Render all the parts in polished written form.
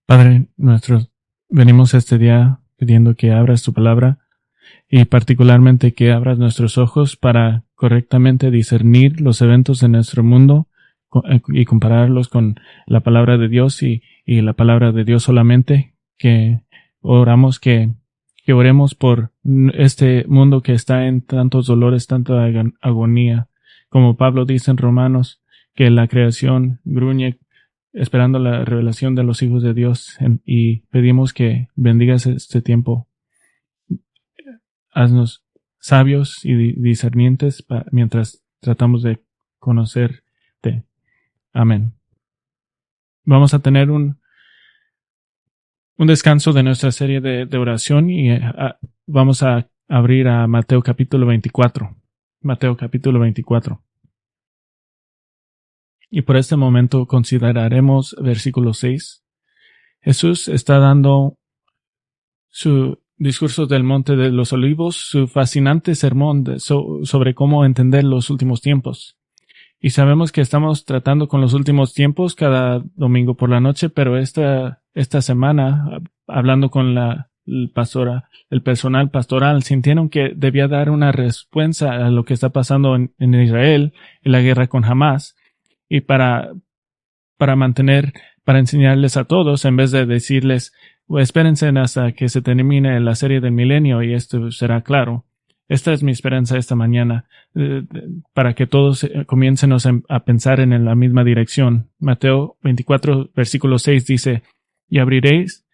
Padre nuestro, venimos este día pidiendo que abras tu palabra y particularmente que abras nuestros ojos para correctamente discernir los eventos de nuestro mundo y compararlos con la palabra de Dios y la palabra de Dios solamente. Que oramos que oremos por este mundo que está en tantos dolores, tanta agonía. Como Pablo dice en Romanos, que la creación gruñe esperando la revelación de los hijos de Dios, y pedimos que bendigas este tiempo. Haznos sabios y discernientes mientras tratamos de conocerte. Amén. Vamos a tener un descanso de nuestra serie de oración y vamos a abrir a Mateo capítulo 24. Mateo capítulo 24. Y por este momento consideraremos versículo 6. Jesús está dando su discurso del Monte de los Olivos, su fascinante sermón sobre cómo entender los últimos tiempos. Y sabemos que estamos tratando con los últimos tiempos cada domingo por la noche, pero esta semana, hablando con el personal pastoral, sintieron que debía dar una respuesta a lo que está pasando en Israel, en la guerra con Hamás, y para enseñarles a todos, en vez de decirles, espérense hasta que se termine la serie del milenio y esto será claro. Esta es mi esperanza esta mañana, para que todos comiencen a pensar en la misma dirección. Mateo 24, versículo 6 dice, y habréis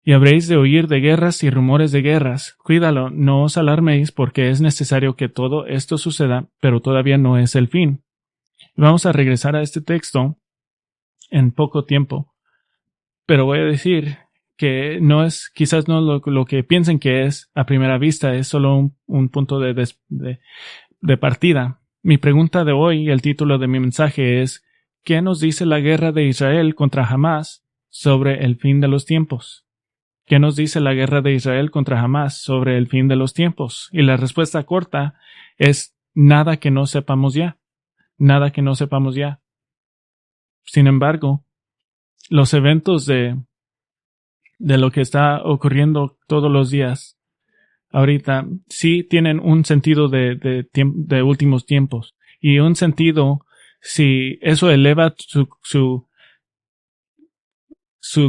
de oír de guerras y rumores de guerras. Cuídalo, no os alarméis, porque es necesario que todo esto suceda, pero todavía no es el fin. Vamos a regresar a este texto en poco tiempo, pero voy a decir que no es, quizás no lo que piensen que es a primera vista, es solo un punto de partida. Mi pregunta de hoy, el título de mi mensaje es, ¿qué nos dice la guerra de Israel contra Hamás sobre el fin de los tiempos? ¿Qué nos dice la guerra de Israel contra Hamás sobre el fin de los tiempos? Y la respuesta corta es nada que no sepamos ya. Nada que no sepamos ya. Sin embargo, los eventos de lo que está ocurriendo todos los días ahorita sí tienen un sentido de últimos tiempos, y un sentido, si eso eleva su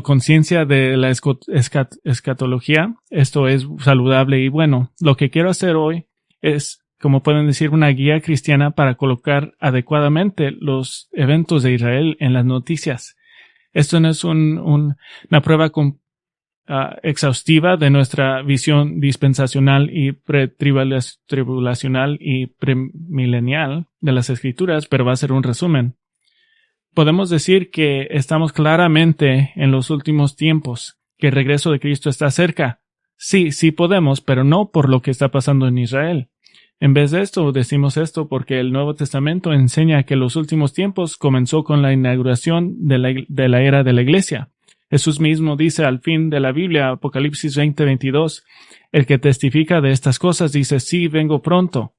conciencia de la escatología, esto es saludable y bueno. Lo que quiero hacer hoy es, como pueden decir, una guía cristiana para colocar adecuadamente los eventos de Israel en las noticias. Esto no es una prueba exhaustiva de nuestra visión dispensacional y pretribulacional y premilenial de las Escrituras, pero va a ser un resumen. Podemos decir que estamos claramente en los últimos tiempos, que el regreso de Cristo está cerca. Sí podemos, pero no por lo que está pasando en Israel. En vez de esto, decimos esto porque el Nuevo Testamento enseña que los últimos tiempos comenzó con la inauguración de la era de la Iglesia. Jesús mismo dice al fin de la Biblia, Apocalipsis 20:22, el que testifica de estas cosas dice, sí, vengo pronto.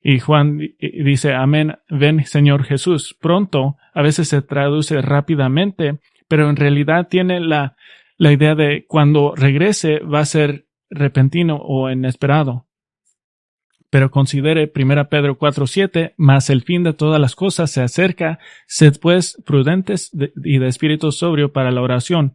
Y Juan dice, amén, ven Señor Jesús. Pronto a veces se traduce rápidamente, pero en realidad tiene la idea de cuando regrese va a ser repentino o inesperado. Pero considere 1 Pedro 4:7, mas el fin de todas las cosas se acerca, sed pues prudentes y de espíritu sobrio para la oración.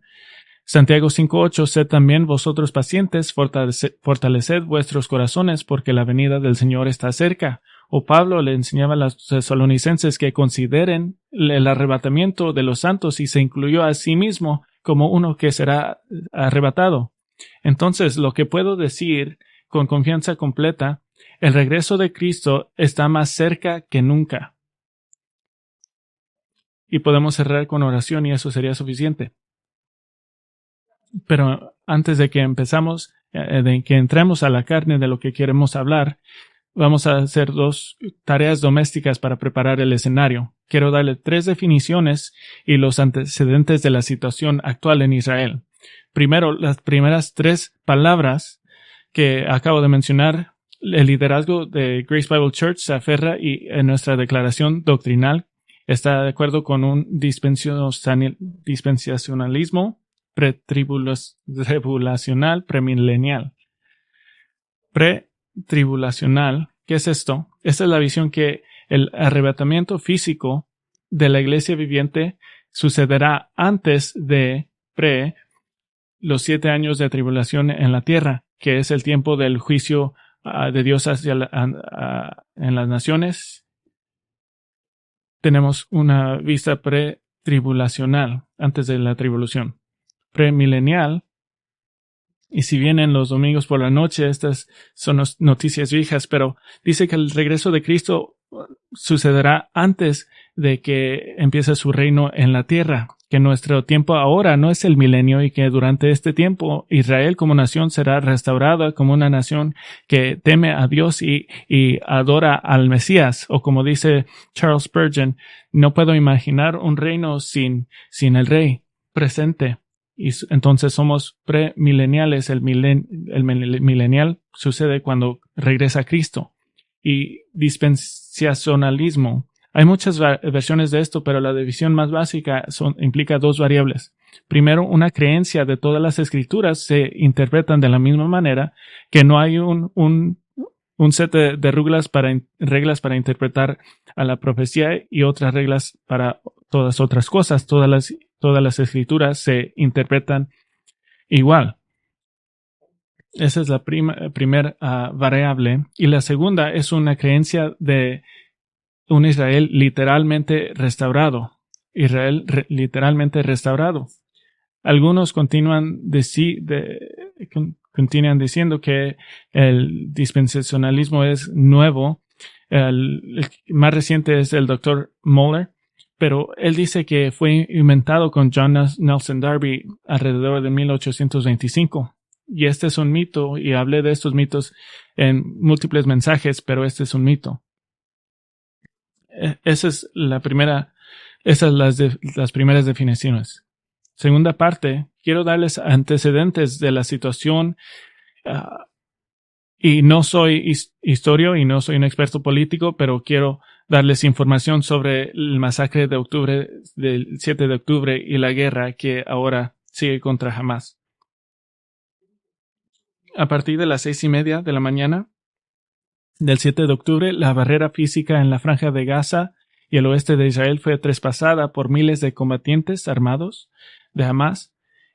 Santiago 5:8, sed también vosotros pacientes, fortaleced vuestros corazones, porque la venida del Señor está cerca. O Pablo le enseñaba a los tesalonicenses que consideren el arrebatamiento de los santos y se incluyó a sí mismo como uno que será arrebatado. Entonces, lo que puedo decir con confianza completa, el regreso de Cristo está más cerca que nunca. Y podemos cerrar con oración y eso sería suficiente. Pero antes de que entremos a la carne de lo que queremos hablar, vamos a hacer 2 tareas domésticas para preparar el escenario. Quiero darle 3 definiciones y los antecedentes de la situación actual en Israel. Primero, las primeras 3 palabras que acabo de mencionar. El liderazgo de Grace Bible Church se aferra en nuestra declaración doctrinal está de acuerdo con un dispensacionalismo pretribulacional premilenial. Pretribulacional, ¿qué es esto? Esta es la visión que el arrebatamiento físico de la iglesia viviente sucederá antes de los 7 años de tribulación en la tierra, que es el tiempo del juicio de Dios hacia en las naciones. Tenemos una vista pretribulacional antes de la tribulación. Premilenial, y si vienen los domingos por la noche, estas son noticias viejas, pero dice que el regreso de Cristo sucederá antes de que empiece su reino en la tierra, que nuestro tiempo ahora no es el milenio y que durante este tiempo Israel como nación será restaurada como una nación que teme a Dios y adora al Mesías, o como dice Charles Spurgeon, no puedo imaginar un reino sin el rey presente. Y entonces somos premileniales. El milenial sucede cuando regresa Cristo. Y dispensacionalismo. Hay muchas versiones de esto, pero la división más básica implica 2 variables. Primero, una creencia de todas las escrituras se interpretan de la misma manera, que no hay un set de reglas para interpretar a la profecía y otras reglas para todas otras cosas. Todas las escrituras se interpretan igual. Esa es la primera variable. Y la segunda es una creencia de un Israel literalmente restaurado. Israel literalmente restaurado. Algunos continúan diciendo que el dispensacionalismo es nuevo. El más reciente es el Dr. Moeller, pero él dice que fue inventado con John Nelson Darby alrededor de 1825. Y este es un mito, y hablé de estos mitos en múltiples mensajes, pero este es un mito. Esa es la primera, esas las primeras definiciones. Segunda parte, quiero darles antecedentes de la situación, y no soy historio y no soy un experto político, pero quiero darles información sobre el masacre de octubre, del 7 de octubre y la guerra que ahora sigue contra Hamás. A partir de las 6:30 de la mañana del 7 de octubre, la barrera física en la franja de Gaza y el oeste de Israel fue traspasada por miles de combatientes armados de Hamás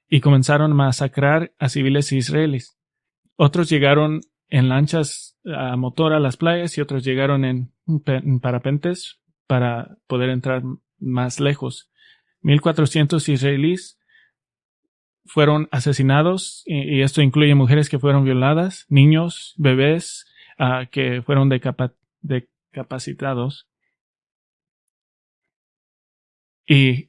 y comenzaron a masacrar a civiles israelíes. Otros llegaron en lanchas a motor a las playas y otros llegaron en parapentes para poder entrar más lejos. 1,400 israelíes fueron asesinados, y esto incluye mujeres que fueron violadas, niños, bebés que fueron decapacitados. Y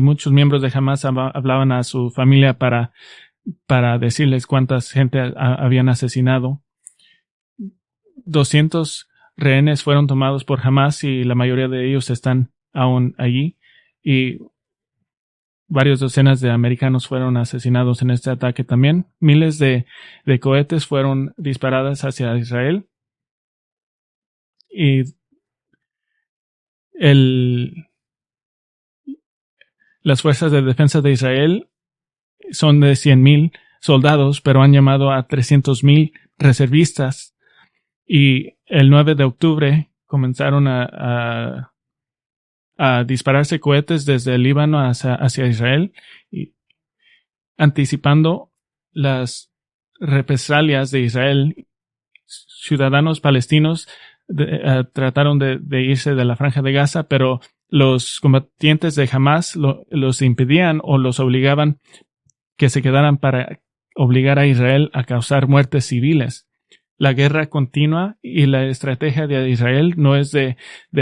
muchos miembros de Hamás hablaban a su familia para decirles cuántas gente habían asesinado. 200 rehenes fueron tomados por Hamás y la mayoría de ellos están aún allí. Y varias docenas de americanos fueron asesinados en este ataque también. Miles de cohetes fueron disparadas hacia Israel. Y las fuerzas de defensa de Israel son de 100,000 soldados, pero han llamado a 300,000 reservistas. Y el 9 de octubre comenzaron a dispararse cohetes desde el Líbano hacia Israel, y anticipando las represalias de Israel. Ciudadanos palestinos trataron de irse de la franja de Gaza, pero los combatientes de Hamás los impedían o los obligaban que se quedaran para obligar a Israel a causar muertes civiles. La guerra continua y la estrategia de Israel no es de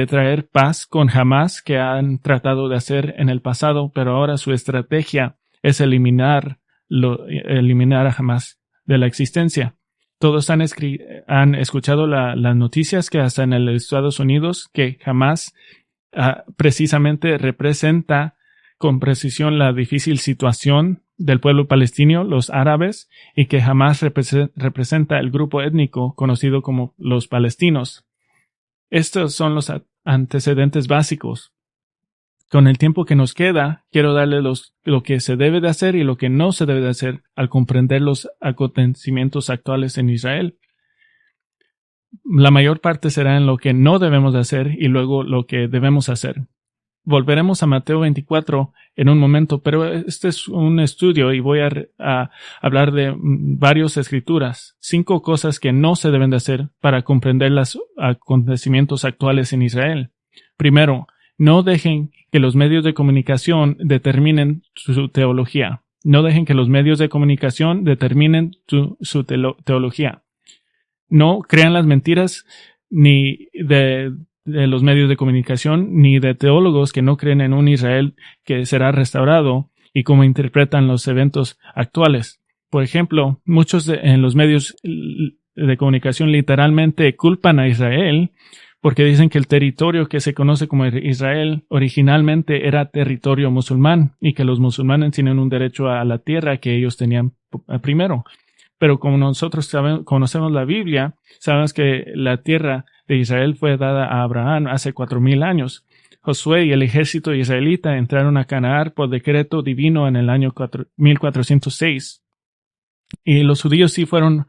traer paz con Hamás, que han tratado de hacer en el pasado, pero ahora su estrategia es eliminar a Hamás de la existencia. Todos han escuchado las noticias que hasta en los Estados Unidos que Hamás precisamente representa con precisión la difícil situación del pueblo palestino, los árabes, y que Hamás representa el grupo étnico conocido como los palestinos. Estos son los antecedentes básicos. Con el tiempo que nos queda, quiero darle lo que se debe de hacer y lo que no se debe de hacer al comprender los acontecimientos actuales en Israel. La mayor parte será en lo que no debemos de hacer y luego lo que debemos hacer. Volveremos a Mateo 24 en un momento, pero este es un estudio y voy a hablar de varias escrituras, 5 cosas que no se deben de hacer para comprender los acontecimientos actuales en Israel. Primero, no dejen que los medios de comunicación determinen su teología. No dejen que los medios de comunicación determinen su teología. No crean las mentiras ni de los medios de comunicación ni de teólogos que no creen en un Israel que será restaurado y cómo interpretan los eventos actuales. Por ejemplo, muchos en los medios de comunicación literalmente culpan a Israel porque dicen que el territorio que se conoce como Israel originalmente era territorio musulmán y que los musulmanes tienen un derecho a la tierra que ellos tenían primero. Pero como nosotros conocemos la Biblia, sabemos que la tierra de Israel fue dada a Abraham hace 4,000 años. Josué y el ejército israelita entraron a Canaán por decreto divino en el año 1406. Y los judíos sí fueron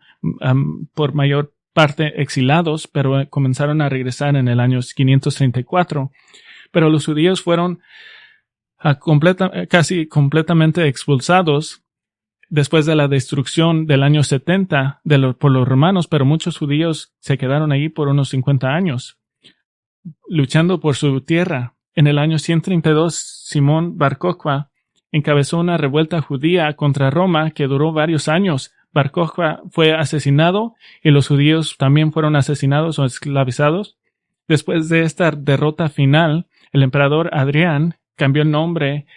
por mayor parte exilados, pero comenzaron a regresar en el año 534. Pero los judíos fueron casi completamente expulsados después de la destrucción del año 70 por los romanos, pero muchos judíos se quedaron allí por unos 50 años, luchando por su tierra. En el año 132, Simón Bar Kokhba encabezó una revuelta judía contra Roma que duró varios años. Bar Kokhba fue asesinado y los judíos también fueron asesinados o esclavizados. Después de esta derrota final, el emperador Adrián cambió el nombre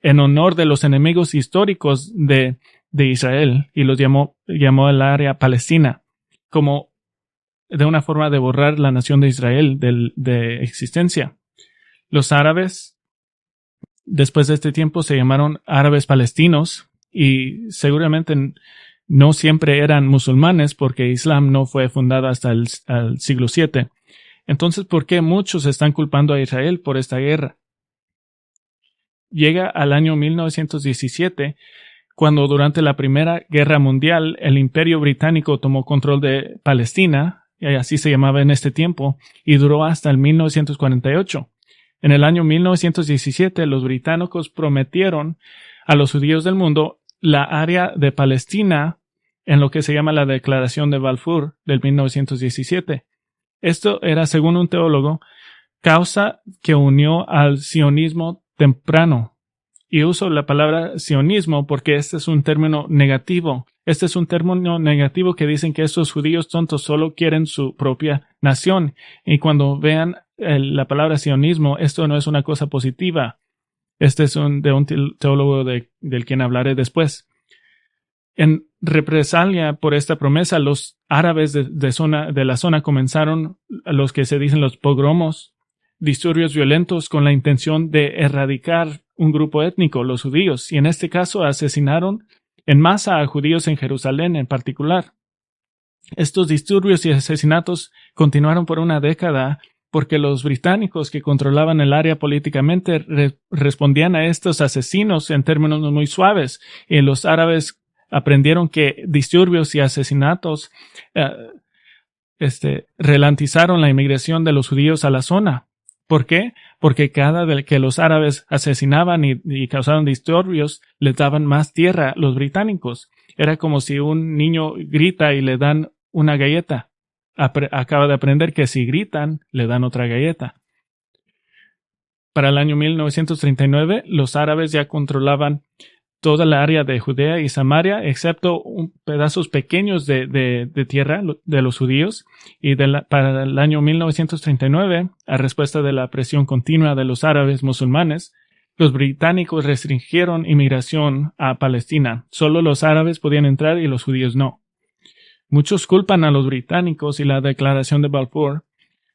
en honor de los enemigos históricos de Israel y los llamó el área Palestina, como de una forma de borrar la nación de Israel de existencia. Los árabes, después de este tiempo, se llamaron árabes palestinos y seguramente no siempre eran musulmanes porque Islam no fue fundado hasta el siglo VII. Entonces, ¿por qué muchos están culpando a Israel por esta guerra? Llega al año 1917, cuando durante la Primera Guerra Mundial el Imperio Británico tomó control de Palestina, y así se llamaba en este tiempo, y duró hasta el 1948. En el año 1917, los británicos prometieron a los judíos del mundo la área de Palestina en lo que se llama la Declaración de Balfour del 1917. Esto era, según un teólogo, causa que unió al sionismo temprano. Y uso la palabra sionismo porque este es un término negativo. Este es un término negativo que dicen que estos judíos tontos solo quieren su propia nación. Y cuando vean la palabra sionismo, esto no es una cosa positiva. Este es de un teólogo del quien hablaré después. En represalia por esta promesa, los árabes de la zona comenzaron los que se dicen los pogromos, disturbios violentos con la intención de erradicar un grupo étnico, los judíos, y en este caso asesinaron en masa a judíos en Jerusalén en particular. Estos disturbios y asesinatos continuaron por una década porque los británicos que controlaban el área políticamente respondían a estos asesinos en términos muy suaves, y los árabes aprendieron que disturbios y asesinatos ralentizaron la inmigración de los judíos a la zona. ¿Por qué? Porque cada vez que los árabes asesinaban y causaban disturbios, les daban más tierra a los británicos. Era como si un niño grita y le dan una galleta. Acaba de aprender que si gritan, le dan otra galleta. Para el año 1939, los árabes ya controlaban toda la área de Judea y Samaria, excepto pedazos pequeños de tierra de los judíos. Y para el año 1939, a respuesta de la presión continua de los árabes musulmanes, los británicos restringieron inmigración a Palestina. Solo los árabes podían entrar y los judíos no. Muchos culpan a los británicos y la Declaración de Balfour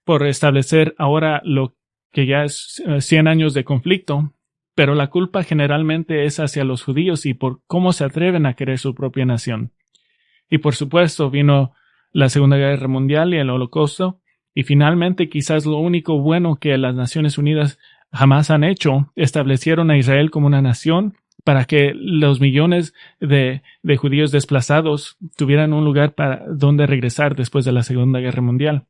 por establecer ahora lo que ya es 100 años de conflicto, pero la culpa generalmente es hacia los judíos y por cómo se atreven a querer su propia nación. Y por supuesto vino la Segunda Guerra Mundial y el Holocausto, Y finalmente, quizás lo único bueno que las Naciones Unidas jamás han hecho, establecieron a Israel como una nación para que los millones de judíos desplazados tuvieran un lugar para donde regresar después de la Segunda Guerra Mundial.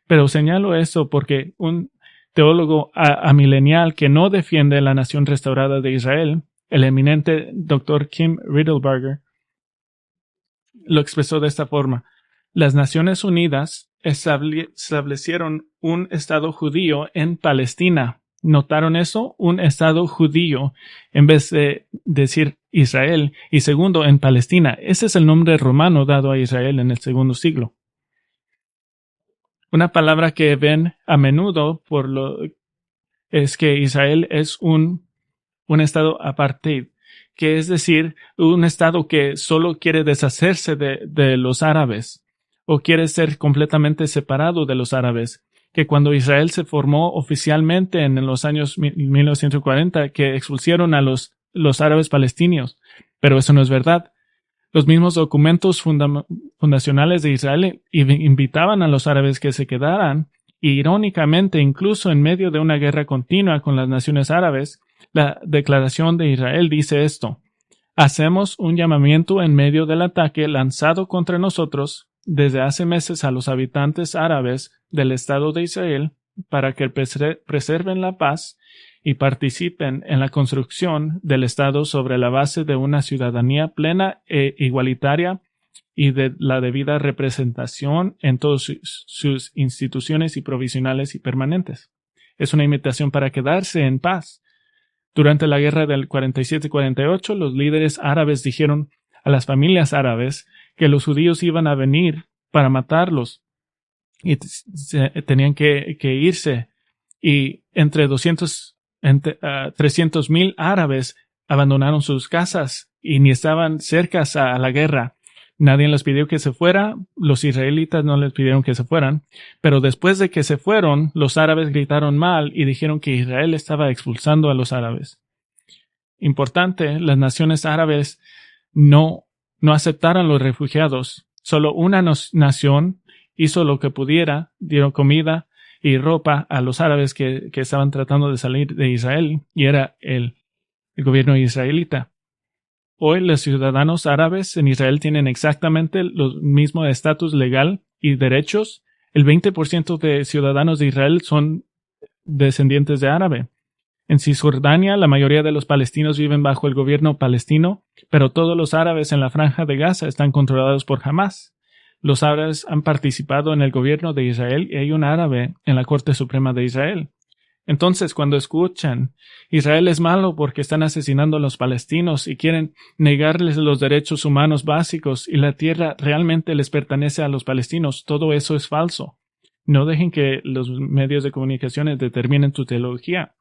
Pero señalo esto porque un teólogo amilenial que no defiende la nación restaurada de Israel, el eminente Dr. Kim Riddlebarger, lo expresó de esta forma: las Naciones Unidas establecieron un Estado judío en Palestina. ¿Notaron eso? Un Estado judío en vez de decir Israel. Y segundo, en Palestina. Ese es el nombre romano dado a Israel en el segundo siglo. Una palabra que ven a menudo es que Israel es un estado apartheid, que es decir, un estado que solo quiere deshacerse de los árabes o quiere ser completamente separado de los árabes. Que cuando Israel se formó oficialmente en los años 1940, que expulsaron a los árabes palestinos. Pero eso no es verdad. Los mismos documentos fundacionales de Israel invitaban a los árabes que se quedaran, y irónicamente, incluso en medio de una guerra continua con las naciones árabes, la Declaración de Israel dice esto: hacemos un llamamiento en medio del ataque lanzado contra nosotros desde hace meses a los habitantes árabes del Estado de Israel para que preserven la paz y participen en la construcción del Estado sobre la base de una ciudadanía plena e igualitaria y de la debida representación en todas sus instituciones y provisionales y permanentes. Es una invitación para quedarse en paz. Durante la guerra del 47-48, los líderes árabes dijeron a las familias árabes que los judíos iban a venir para matarlos y tenían que irse. Y entre 300,000 árabes abandonaron sus casas y ni estaban cercas a la guerra. Nadie les pidió que se fuera, los israelitas no les pidieron que se fueran, pero después de que se fueron, los árabes gritaron mal y dijeron que Israel estaba expulsando a los árabes. Importante, las naciones árabes no aceptaron los refugiados. Solo una nación hizo lo que pudiera, dieron comida y ropa a los árabes que estaban tratando de salir de Israel, y era el gobierno israelita. Hoy los ciudadanos árabes en Israel tienen exactamente los mismos estatus legal y derechos. El 20% de ciudadanos de Israel son descendientes de árabe. En Cisjordania, la mayoría de los palestinos viven bajo el gobierno palestino, pero todos los árabes en la Franja de Gaza están controlados por Hamás. Los árabes han participado en el gobierno de Israel y hay un árabe en la Corte Suprema de Israel. Entonces, cuando escuchan Israel es malo porque están asesinando a los palestinos y quieren negarles los derechos humanos básicos y la tierra realmente les pertenece a los palestinos, todo eso es falso. No dejen que los medios de comunicación determinen tu teología.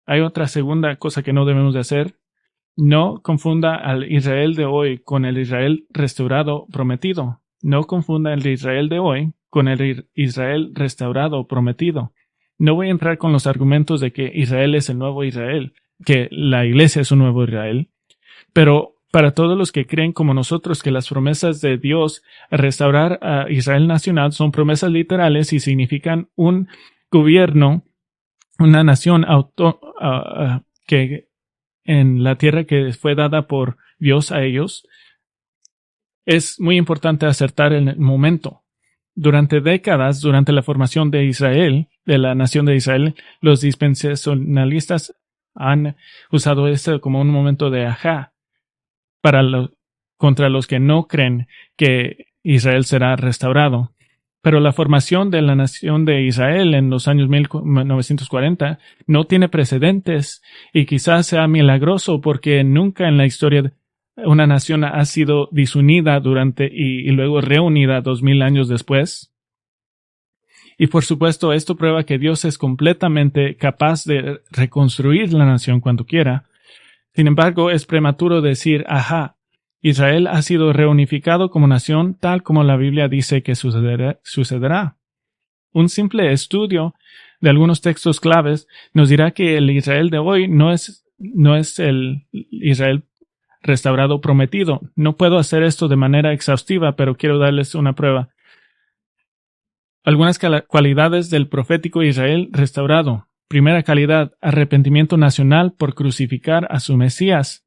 Hay otra segunda cosa que no debemos de hacer. No confunda al Israel de hoy con el Israel restaurado prometido. No confunda el Israel de hoy con el Israel restaurado prometido. No voy a entrar con los argumentos de que Israel es el nuevo Israel, que la iglesia es un nuevo Israel, pero para todos los que creen como nosotros que las promesas de Dios a restaurar a Israel nacional son promesas literales y significan un gobierno, una nación que en la tierra que fue dada por Dios a ellos, es muy importante acertar en el momento. Durante décadas, durante la formación de Israel, de la nación de Israel, los dispensacionalistas han usado esto como un momento de ajá contra los que no creen que Israel será restaurado. Pero la formación de la nación de Israel en los años 1940 no tiene precedentes y quizás sea milagroso porque nunca en la historia una nación ha sido disunida y luego reunida 2000 años después. Y por supuesto, esto prueba que Dios es completamente capaz de reconstruir la nación cuando quiera. Sin embargo, es prematuro decir, ajá, Israel ha sido reunificado como nación tal como la Biblia dice que sucederá. Un simple estudio de algunos textos claves nos dirá que el Israel de hoy no es el Israel restaurado prometido. No puedo hacer esto de manera exhaustiva, pero quiero darles una prueba. Algunas cualidades del profético Israel restaurado. Primera calidad, arrepentimiento nacional por crucificar a su Mesías.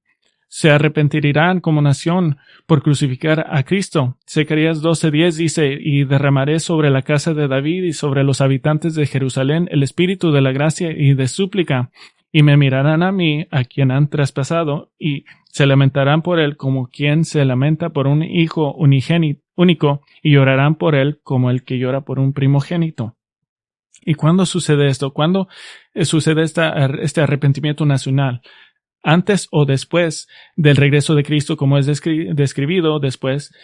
Se arrepentirán como nación por crucificar a Cristo. Zacarías 12:10 dice, y derramaré sobre la casa de David y sobre los habitantes de Jerusalén el espíritu de la gracia y de súplica, y me mirarán a mí, a quien han traspasado, y se lamentarán por él como quien se lamenta por un hijo único, y llorarán por él como el que llora por un primogénito. ¿Y cuándo sucede esto? ¿Cuándo sucede este arrepentimiento nacional? Antes o después del regreso de Cristo, como es describido después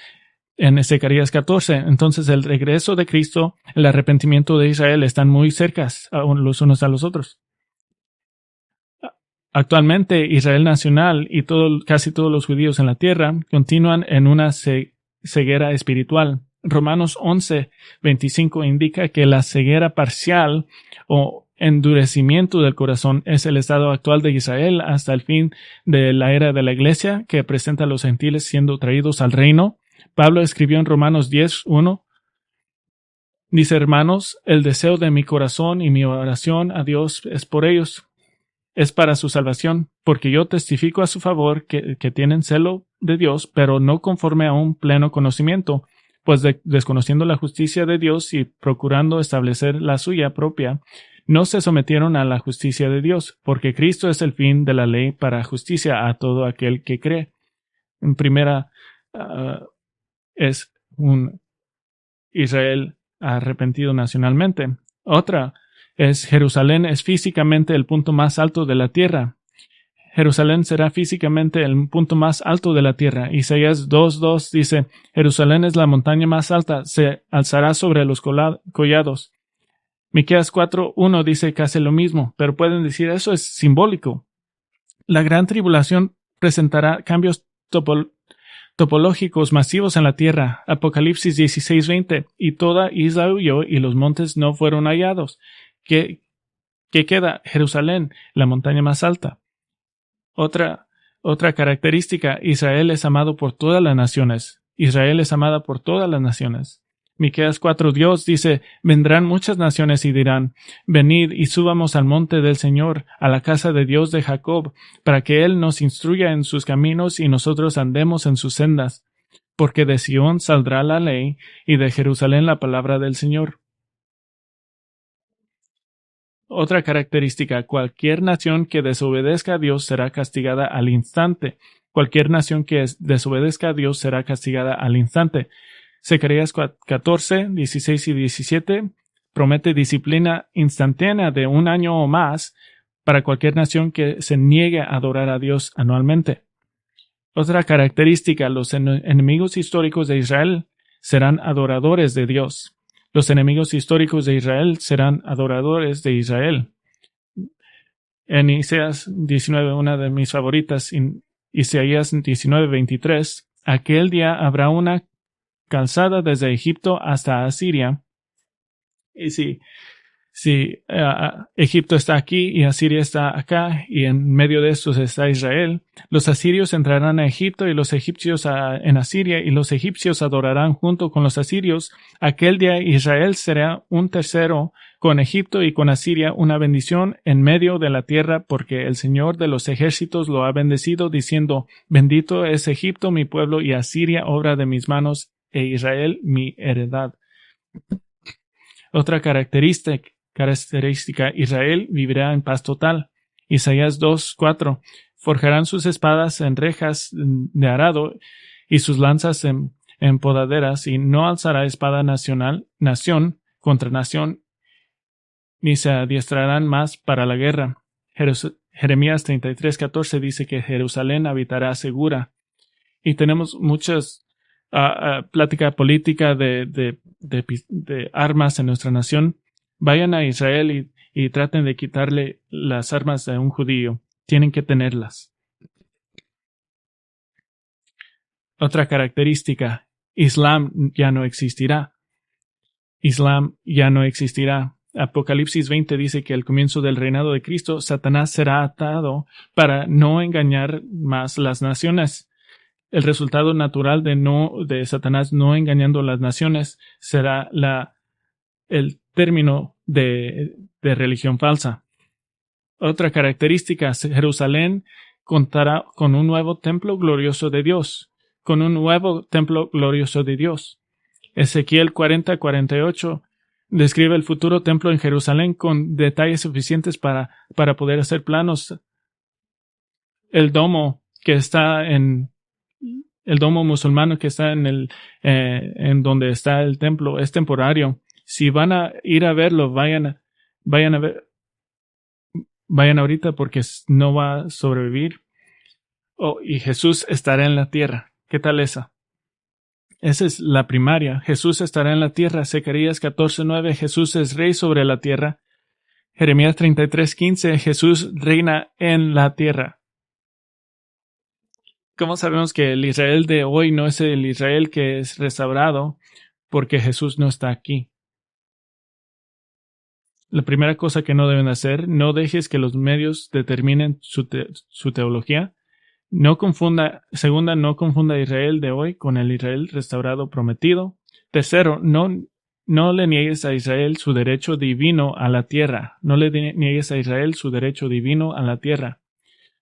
en Zacarías 14. Entonces, el regreso de Cristo, el arrepentimiento de Israel están muy cercas los unos a los otros. Actualmente, Israel nacional y casi todos los judíos en la tierra continúan en una ceguera espiritual. Romanos 11:25 indica que la ceguera parcial o endurecimiento del corazón es el estado actual de Israel hasta el fin de la era de la Iglesia, que presenta a los gentiles siendo traídos al reino. Pablo escribió en Romanos 10:1, dice: hermanos, el deseo de mi corazón y mi oración a Dios es por ellos, es para su salvación, porque yo testifico a su favor que tienen celo de Dios, pero no conforme a un pleno conocimiento, pues desconociendo la justicia de Dios y procurando establecer la suya propia, no se sometieron a la justicia de Dios, porque Cristo es el fin de la ley para justicia a todo aquel que cree. En primera, es un Israel arrepentido nacionalmente. Otra es Jerusalén es físicamente el punto más alto de la tierra. Jerusalén será físicamente el punto más alto de la tierra. Isaías 2:2 dice, Jerusalén es la montaña más alta, se alzará sobre los collados. Miqueas 4:1 dice casi lo mismo, pero pueden decir eso es simbólico. La gran tribulación presentará cambios topológicos masivos en la tierra. Apocalipsis 16:20, y toda isla huyó y los montes no fueron hallados. ¿Qué queda? Jerusalén, la montaña más alta. Otra característica, Israel es amado por todas las naciones. Israel es amada por todas las naciones. Miqueas 4, Dios dice, vendrán muchas naciones y dirán, venid y subamos al monte del Señor, a la casa de Dios de Jacob, para que Él nos instruya en sus caminos y nosotros andemos en sus sendas. Porque de Sión saldrá la ley y de Jerusalén la palabra del Señor. Otra característica, cualquier nación que desobedezca a Dios será castigada al instante. Cualquier nación que desobedezca a Dios será castigada al instante. Zacarías 14, 16 y 17 promete disciplina instantánea de 1 año o más para cualquier nación que se niegue a adorar a Dios anualmente. Otra característica, los enemigos históricos de Israel serán adoradores de Dios. Los enemigos históricos de Israel serán adoradores de Israel. En Isaías 19, una de mis favoritas, Isaías 19:23, aquel día habrá una calzada desde Egipto hasta Asiria. Y si Egipto está aquí y Asiria está acá, y en medio de estos está Israel, los asirios entrarán a Egipto y los egipcios en Asiria, y los egipcios adorarán junto con los asirios. Aquel día Israel será un tercero con Egipto y con Asiria, una bendición en medio de la tierra, porque el Señor de los ejércitos lo ha bendecido, diciendo, bendito es Egipto mi pueblo y Asiria obra de mis manos, e Israel mi heredad. Otra característica, Israel vivirá en paz total. Isaías 2:4, forjarán sus espadas en rejas de arado y sus lanzas en podaderas, y no alzará espada nación contra nación, ni se adiestrarán más para la guerra. Jeremías 33:14 dice que Jerusalén habitará segura. Y tenemos muchas plática política de armas en nuestra nación. Vayan a Israel y traten de quitarle las armas a un judío. Tienen que tenerlas. Otra característica, Islam ya no existirá. Islam ya no existirá. Apocalipsis 20 dice que al comienzo del reinado de Cristo, Satanás será atado para no engañar más las naciones. El resultado natural de Satanás no engañando las naciones será el término de religión falsa. Otra característica, Jerusalén contará con un nuevo templo glorioso de Dios, con un nuevo templo glorioso de Dios. Ezequiel 40:48 describe el futuro templo en Jerusalén con detalles suficientes para poder hacer planos. El domo que está en el domo musulmán que está en donde está el templo es temporario. Si van a ir a verlo, vayan ahorita porque no va a sobrevivir. Y Jesús estará en la tierra. ¿Qué tal esa? Esa es la primaria. Jesús estará en la tierra. Zacarías 14:9. Jesús es rey sobre la tierra. Jeremías 33:15. Jesús reina en la tierra. ¿Cómo sabemos que el Israel de hoy no es el Israel que es restaurado? Porque Jesús no está aquí. La primera cosa que no deben hacer, no dejes que los medios determinen su teología. Segunda, no confunda Israel de hoy con el Israel restaurado prometido. Tercero, no le niegues a Israel su derecho divino a la tierra. No le niegues a Israel su derecho divino a la tierra.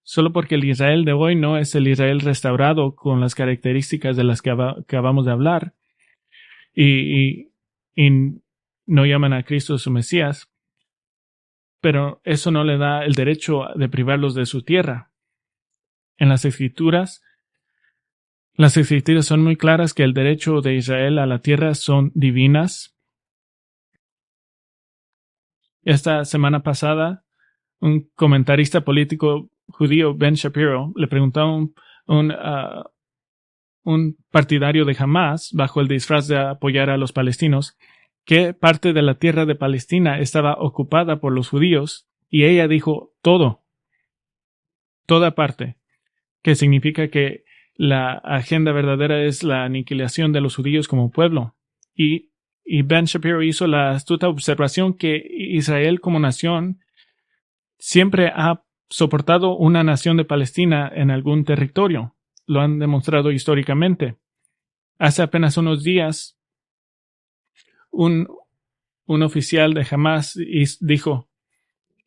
Solo porque el Israel de hoy no es el Israel restaurado con las características de las que acabamos de hablar y no llaman a Cristo su Mesías, pero eso no le da el derecho de privarlos de su tierra. En las Escrituras son muy claras que el derecho de Israel a la tierra son divinas. Esta semana pasada, un comentarista político judío, Ben Shapiro, le preguntó a un partidario de Hamás, bajo el disfraz de apoyar a los palestinos, qué parte de la tierra de Palestina estaba ocupada por los judíos, y ella dijo toda parte, que significa que la agenda verdadera es la aniquilación de los judíos como pueblo. Y Ben Shapiro hizo la astuta observación que Israel como nación siempre ha soportado una nación de Palestina en algún territorio. Lo han demostrado históricamente. Hace apenas unos días, un oficial de Hamás dijo: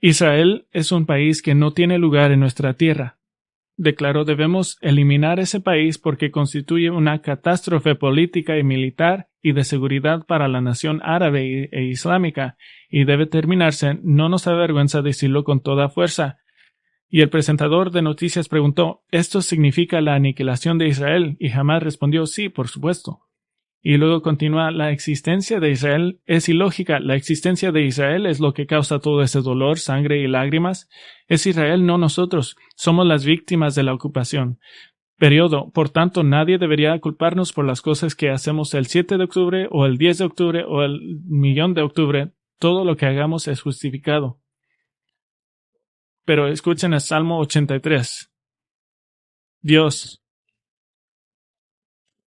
Israel es un país que no tiene lugar en nuestra tierra. Declaró: debemos eliminar ese país porque constituye una catástrofe política y militar y de seguridad para la nación árabe e islámica, y debe terminarse. No nos avergüenza decirlo con toda fuerza. Y el presentador de noticias preguntó: ¿esto significa la aniquilación de Israel? Y Hamás respondió: sí, por supuesto. Y luego continúa: la existencia de Israel es ilógica. La existencia de Israel es lo que causa todo ese dolor, sangre y lágrimas. Es Israel, no nosotros. Somos las víctimas de la ocupación. Por tanto, nadie debería culparnos por las cosas que hacemos el 7 de octubre o el 10 de octubre o el 1,000,000 de octubre. Todo lo que hagamos es justificado. Pero escuchen el Salmo 83. Dios,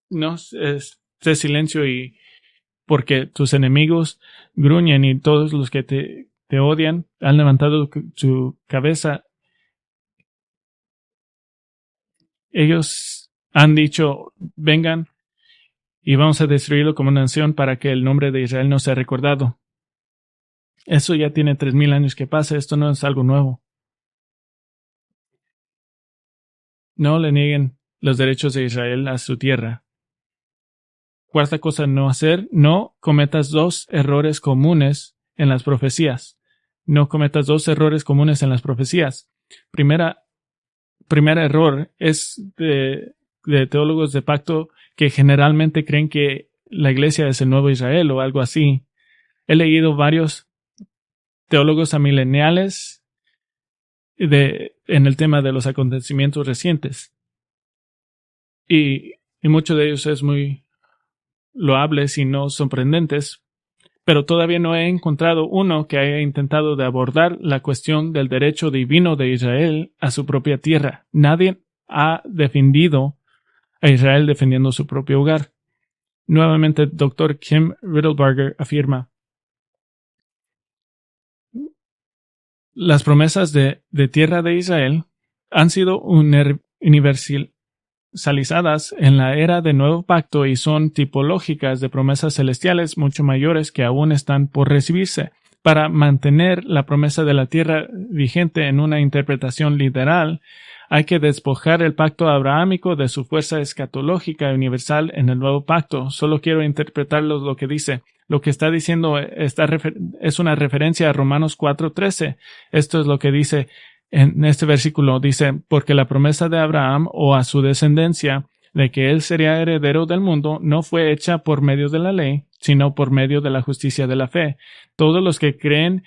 no esté silencio y porque tus enemigos gruñen y todos los que te odian han levantado su cabeza. Ellos han dicho: vengan y vamos a destruirlo como nación para que el nombre de Israel no sea recordado. Eso ya tiene 3,000 años que pasa. Esto no es algo nuevo. No le nieguen los derechos de Israel a su tierra. Cuarta cosa no hacer: no cometas dos errores comunes en las profecías. No cometas dos errores comunes en las profecías. Primer error es de teólogos de pacto que generalmente creen que la iglesia es el nuevo Israel o algo así. He leído varios teólogos amileniales en el tema de los acontecimientos recientes. Y muchos de ellos es muy loables y no sorprendentes, pero todavía no he encontrado uno que haya intentado de abordar la cuestión del derecho divino de Israel a su propia tierra. Nadie ha defendido a Israel defendiendo su propio hogar. Nuevamente, Dr. Kim Riddlebarger afirma: las promesas de tierra de Israel han sido universal, especializadas en la era del nuevo pacto y son tipológicas de promesas celestiales mucho mayores que aún están por recibirse. Para mantener la promesa de la tierra vigente en una interpretación literal, hay que despojar el pacto abrahámico de su fuerza escatológica universal en el nuevo pacto. Solo quiero interpretar lo que dice. Lo que está diciendo es una referencia a Romanos 4:13. Esto es lo que dice en este versículo. Dice, porque la promesa de Abraham o a su descendencia de que él sería heredero del mundo no fue hecha por medio de la ley, sino por medio de la justicia de la fe. Todos los que creen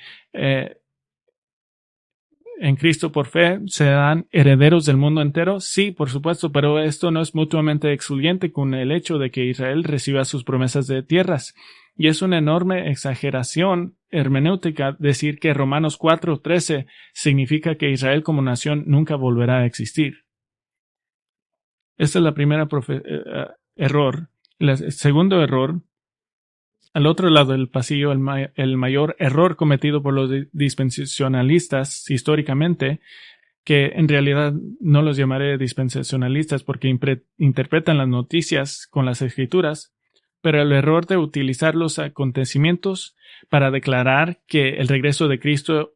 en Cristo por fe serán herederos del mundo entero. Sí, por supuesto, pero esto no es mutuamente excluyente con el hecho de que Israel reciba sus promesas de tierras. Y es una enorme exageración hermenéutica decir que Romanos 4:13 significa que Israel como nación nunca volverá a existir. Esta es la primera error. El segundo error, al otro lado del pasillo, el mayor error cometido por los dispensacionalistas históricamente, que en realidad no los llamaré dispensacionalistas porque interpretan las noticias con las escrituras, pero el error de utilizar los acontecimientos para declarar que el regreso de Cristo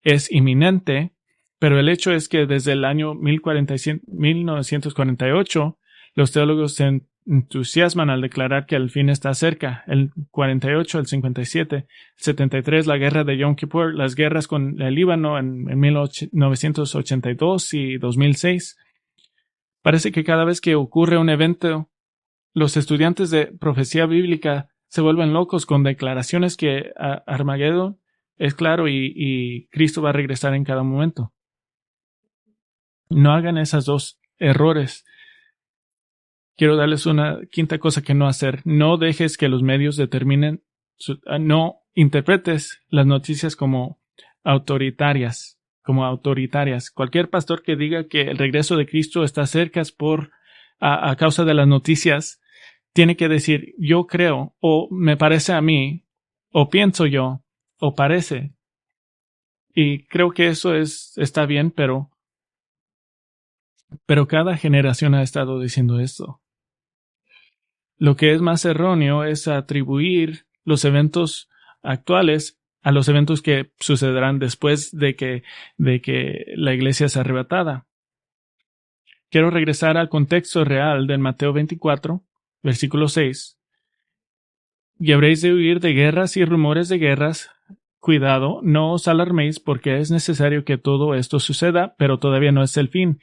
es inminente, pero el hecho es que desde el año 1948 los teólogos se entusiasman al declarar que el fin está cerca. El 48, el 57, el 73, la guerra de Yom Kippur, las guerras con el Líbano en 1982 y 2006. Parece que cada vez que ocurre un evento, los estudiantes de profecía bíblica se vuelven locos con declaraciones que Armagedón es claro y Cristo va a regresar en cada momento. No hagan esos dos errores. Quiero darles una quinta cosa que no hacer. No dejes que los medios determinen, no interpretes las noticias como autoritarias. Cualquier pastor que diga que el regreso de Cristo está cerca a causa de las noticias, tiene que decir yo creo, o me parece a mí, o pienso yo, o parece. Y creo que eso está bien, pero cada generación ha estado diciendo esto. Lo que es más erróneo es atribuir los eventos actuales a los eventos que sucederán después de que la iglesia sea arrebatada. Quiero regresar al contexto real de Mateo 24, versículo 6. Y habréis de huir de guerras y rumores de guerras. Cuidado, no os alarméis porque es necesario que todo esto suceda, pero todavía no es el fin.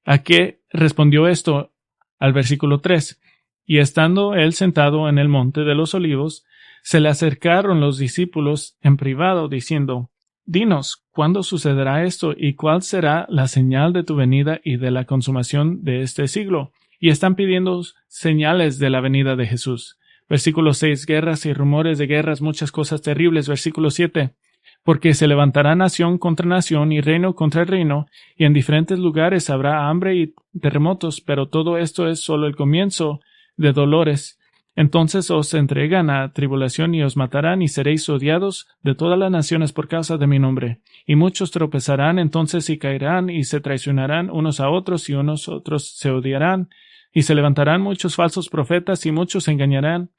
¿A qué respondió esto? Al versículo 3. Y estando él sentado en el monte de los olivos, se le acercaron los discípulos en privado, diciendo, Dinos, ¿cuándo sucederá esto y cuál será la señal de tu venida y de la consumación de este siglo? Y están pidiendo señales de la venida de Jesús. Versículo 6, guerras y rumores de guerras, muchas cosas terribles. Versículo 7, porque se levantará nación contra nación y reino contra reino, y en diferentes lugares habrá hambre y terremotos, pero todo esto es solo el comienzo de dolores. Entonces os entregan a tribulación y os matarán y seréis odiados de todas las naciones por causa de mi nombre. Y muchos tropezarán entonces y caerán y se traicionarán unos a otros y unos otros se odiarán. Y se levantarán muchos falsos profetas y muchos se engañarán.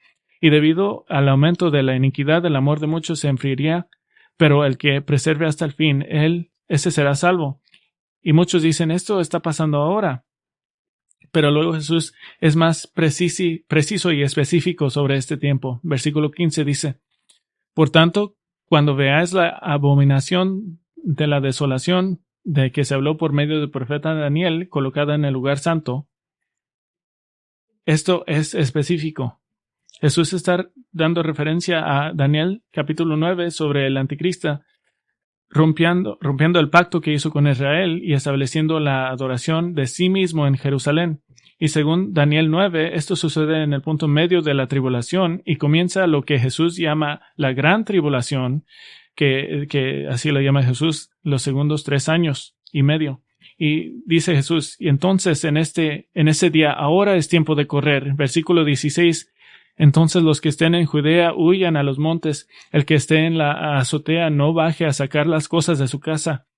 Y debido al aumento de la iniquidad el amor de muchos se enfriará. Pero el que preserve hasta el fin, ese será salvo. Y muchos dicen, esto está pasando ahora. Pero luego Jesús es más preciso y específico sobre este tiempo. Versículo 15 dice, por tanto, cuando veáis la abominación de la desolación de que se habló por medio del profeta Daniel, colocada en el lugar santo, esto es específico. Jesús está dando referencia a Daniel capítulo 9 sobre el anticristo, rompiendo el pacto que hizo con Israel y estableciendo la adoración de sí mismo en Jerusalén. Y según Daniel 9, esto sucede en el punto medio de la tribulación y comienza lo que Jesús llama la gran tribulación, que así lo llama Jesús, los segundos 3 años y medio. Y dice Jesús, y entonces en ese día, ahora es tiempo de correr. Versículo 16, entonces los que estén en Judea huyan a los montes, el que esté en la azotea no baje a sacar las cosas de su casa.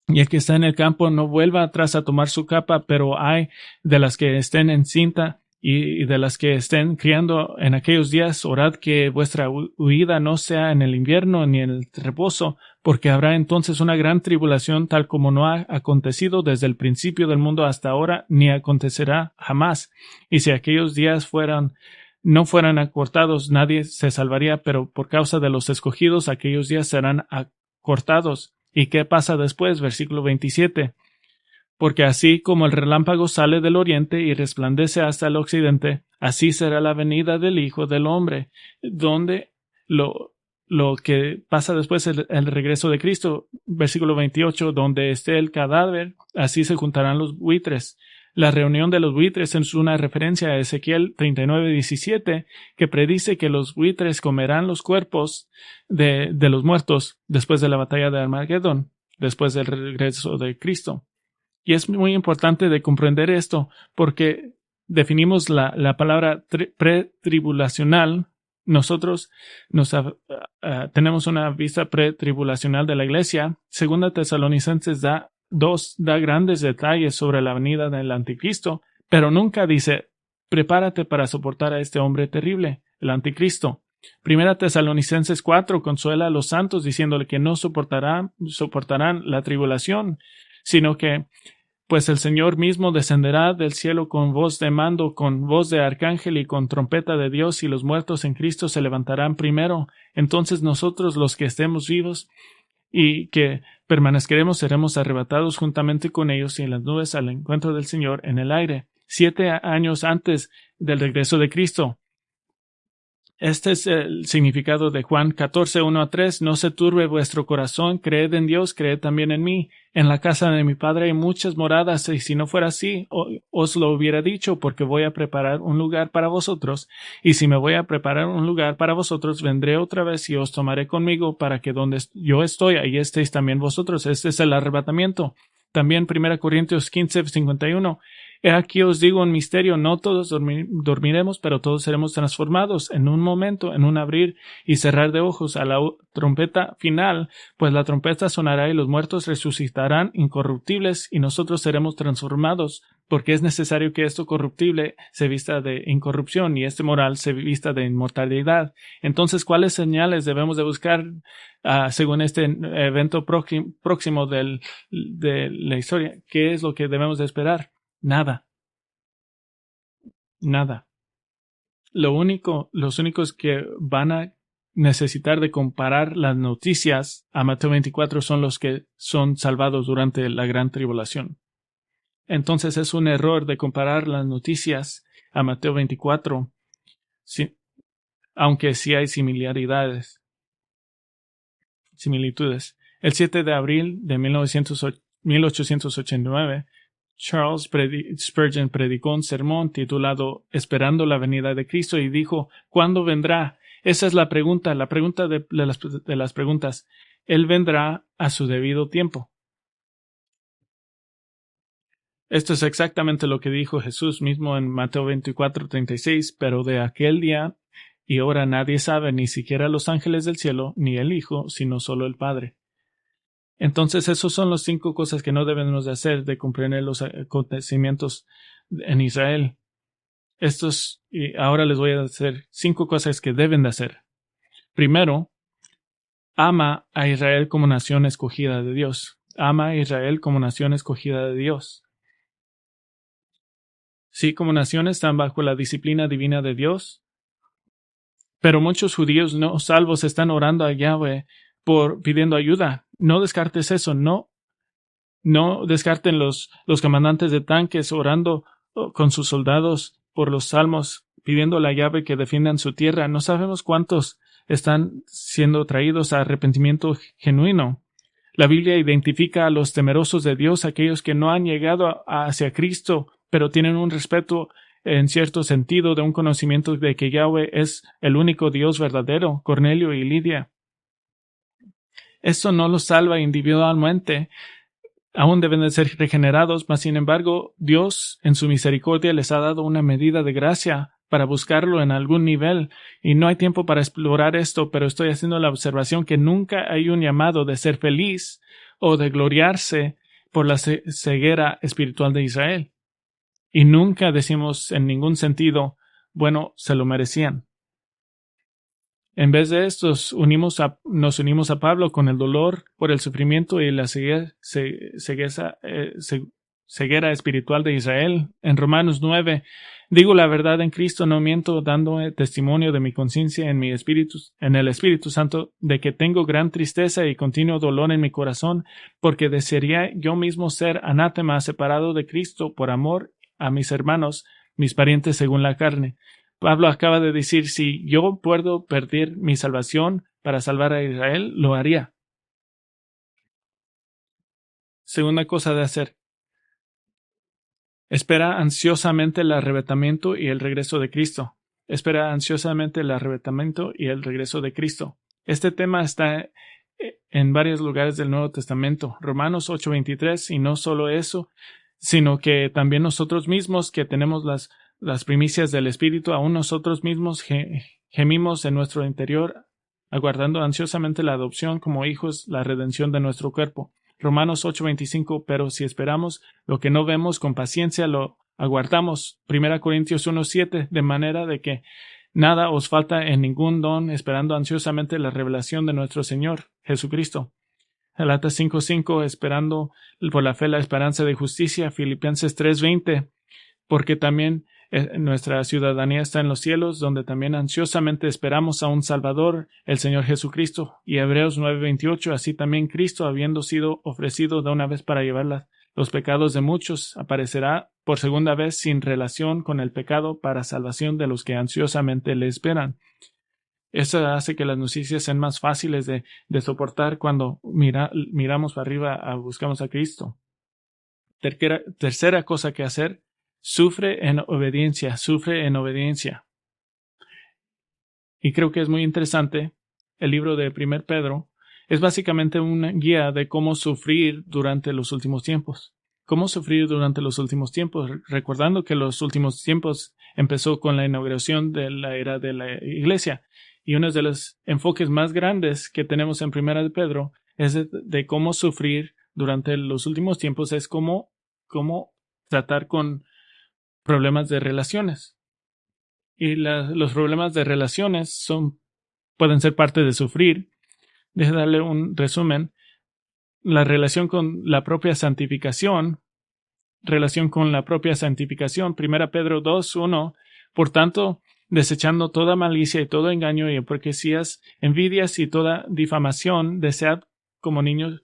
Y el que está en el campo no vuelva atrás a tomar su capa, pero hay de las que estén en cinta y de las que estén criando en aquellos días, orad que vuestra huida no sea en el invierno ni en el reposo, porque habrá entonces una gran tribulación tal como no ha acontecido desde el principio del mundo hasta ahora, ni acontecerá jamás. Y si aquellos días no fueran acortados, nadie se salvaría, pero por causa de los escogidos, aquellos días serán acortados. ¿Y qué pasa después? Versículo 27. Porque así como el relámpago sale del oriente y resplandece hasta el occidente, así será la venida del Hijo del Hombre, donde lo que pasa después es el regreso de Cristo. Versículo 28, donde esté el cadáver, así se juntarán los buitres. La reunión de los buitres es una referencia a Ezequiel 39:17, que predice que los buitres comerán los cuerpos de los muertos después de la batalla de Armagedón, después del regreso de Cristo. Y es muy importante de comprender esto porque definimos la palabra pretribulacional. Nosotros tenemos una vista pretribulacional de la iglesia. Segunda Tesalonicenses da grandes detalles sobre la venida del anticristo, pero nunca dice prepárate para soportar a este hombre terrible, el anticristo. Primera Tesalonicenses 4 consuela a los santos diciéndole que no soportarán la tribulación, sino que pues el Señor mismo descenderá del cielo con voz de mando, con voz de arcángel y con trompeta de Dios, y los muertos en Cristo se levantarán primero. Entonces nosotros, los que estemos vivos y que permanezceremos, seremos arrebatados juntamente con ellos y en las nubes al encuentro del Señor en el aire. 7 años antes del regreso de Cristo. Este es el significado de Juan 14, 1-3. No se turbe vuestro corazón, creed en Dios, creed también en mí. En la casa de mi Padre hay muchas moradas, y si no fuera así, os lo hubiera dicho, porque voy a preparar un lugar para vosotros. Y si me voy a preparar un lugar para vosotros, vendré otra vez y os tomaré conmigo, para que donde yo estoy, ahí estéis también vosotros. Este es el arrebatamiento. También 1 Corintios 15, 51. He aquí os digo un misterio, no todos dormiremos, pero todos seremos transformados en un momento, en un abrir y cerrar de ojos, a la trompeta final, pues la trompeta sonará y los muertos resucitarán incorruptibles y nosotros seremos transformados, porque es necesario que esto corruptible se vista de incorrupción y este moral se vista de inmortalidad. Entonces, ¿cuáles señales debemos de buscar según este evento próximo de la historia? ¿Qué es lo que debemos de esperar? Nada. Los únicos que van a necesitar de comparar las noticias a Mateo 24 son los que son salvados durante la gran tribulación. Entonces es un error de comparar las noticias a Mateo 24, aunque sí hay similitudes. El 7 de abril de 1889, Charles Spurgeon predicó un sermón titulado Esperando la venida de Cristo y dijo, ¿cuándo vendrá? Esa es la pregunta de las preguntas. Él vendrá a su debido tiempo. Esto es exactamente lo que dijo Jesús mismo en Mateo 24:36, pero de aquel día y hora nadie sabe, ni siquiera los ángeles del cielo, ni el Hijo, sino solo el Padre. Entonces, esos son las 5 cosas que no debemos de hacer de comprender los acontecimientos en Israel. Y ahora les voy a hacer 5 cosas que deben de hacer. Primero, ama a Israel como nación escogida de Dios. Ama a Israel como nación escogida de Dios. Sí, como nación están bajo la disciplina divina de Dios, pero muchos judíos no salvos están orando a Yahweh pidiendo ayuda. No descartes eso, no descarten los comandantes de tanques orando con sus soldados por los salmos, pidiendo a Yahweh que defiendan su tierra. No sabemos cuántos están siendo traídos a arrepentimiento genuino. La Biblia identifica a los temerosos de Dios, aquellos que no han llegado hacia Cristo, pero tienen un respeto en cierto sentido de un conocimiento de que Yahweh es el único Dios verdadero, Cornelio y Lidia. Esto no los salva individualmente, aún deben de ser regenerados, mas sin embargo, Dios en su misericordia les ha dado una medida de gracia para buscarlo en algún nivel, y no hay tiempo para explorar esto, pero estoy haciendo la observación que nunca hay un llamado de ser feliz o de gloriarse por la ceguera espiritual de Israel. Y nunca decimos en ningún sentido, bueno, se lo merecían. En vez de esto, nos unimos a Pablo con el dolor por el sufrimiento y la ceguera espiritual de Israel. En Romanos 9, digo la verdad en Cristo, no miento, dando testimonio de mi conciencia en el Espíritu Santo, de que tengo gran tristeza y continuo dolor en mi corazón, porque desearía yo mismo ser anátema, separado de Cristo por amor a mis hermanos, mis parientes según la carne. Pablo acaba de decir, si yo puedo perder mi salvación para salvar a Israel, lo haría. Segunda cosa de hacer. Espera ansiosamente el arrebatamiento y el regreso de Cristo. Espera ansiosamente el arrebatamiento y el regreso de Cristo. Este tema está en varios lugares del Nuevo Testamento. Romanos 8:23, y no solo eso, sino que también nosotros mismos que tenemos las primicias del Espíritu, aún nosotros mismos gemimos en nuestro interior, aguardando ansiosamente la adopción como hijos, la redención de nuestro cuerpo. Romanos 8:25, pero si esperamos lo que no vemos, con paciencia lo aguardamos. 1 Corintios 1:7, de manera de que nada os falta en ningún don, esperando ansiosamente la revelación de nuestro Señor Jesucristo. Galatas 5:5, esperando por la fe la esperanza de justicia. Filipenses 3:20, porque también nuestra ciudadanía está en los cielos, donde también ansiosamente esperamos a un Salvador, el Señor Jesucristo. Y Hebreos 9:28, así también Cristo, habiendo sido ofrecido de una vez para llevar los pecados de muchos, aparecerá por segunda vez sin relación con el pecado para salvación de los que ansiosamente le esperan. Eso hace que las noticias sean más fáciles de soportar cuando miramos para arriba, buscamos a Cristo. Tercera cosa que hacer, sufre en obediencia. Y creo que es muy interesante, el libro de 1 Pedro es básicamente una guía de cómo sufrir durante los últimos tiempos. Cómo sufrir durante los últimos tiempos, recordando que los últimos tiempos empezó con la inauguración de la era de la Iglesia. Y uno de los enfoques más grandes que tenemos en 1 Pedro es de cómo sufrir durante los últimos tiempos, es cómo tratar con problemas de relaciones. Y los problemas de relaciones pueden ser parte de sufrir. Déjame darle un resumen. La relación con la propia santificación. 1 Pedro 2:1. Por tanto, desechando toda malicia y todo engaño y hipocresías, envidias y toda difamación, desead como niños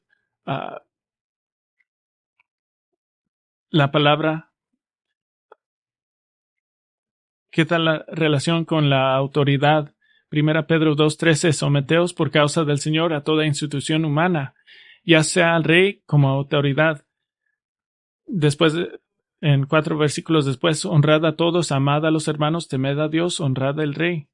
la palabra. ¿Qué tal la relación con la autoridad? 1 Pedro 2:13, someteos por causa del Señor a toda institución humana, ya sea al rey como autoridad. Después, en 4 versículos después, honrad a todos, amad a los hermanos, temed a Dios, honrad al rey.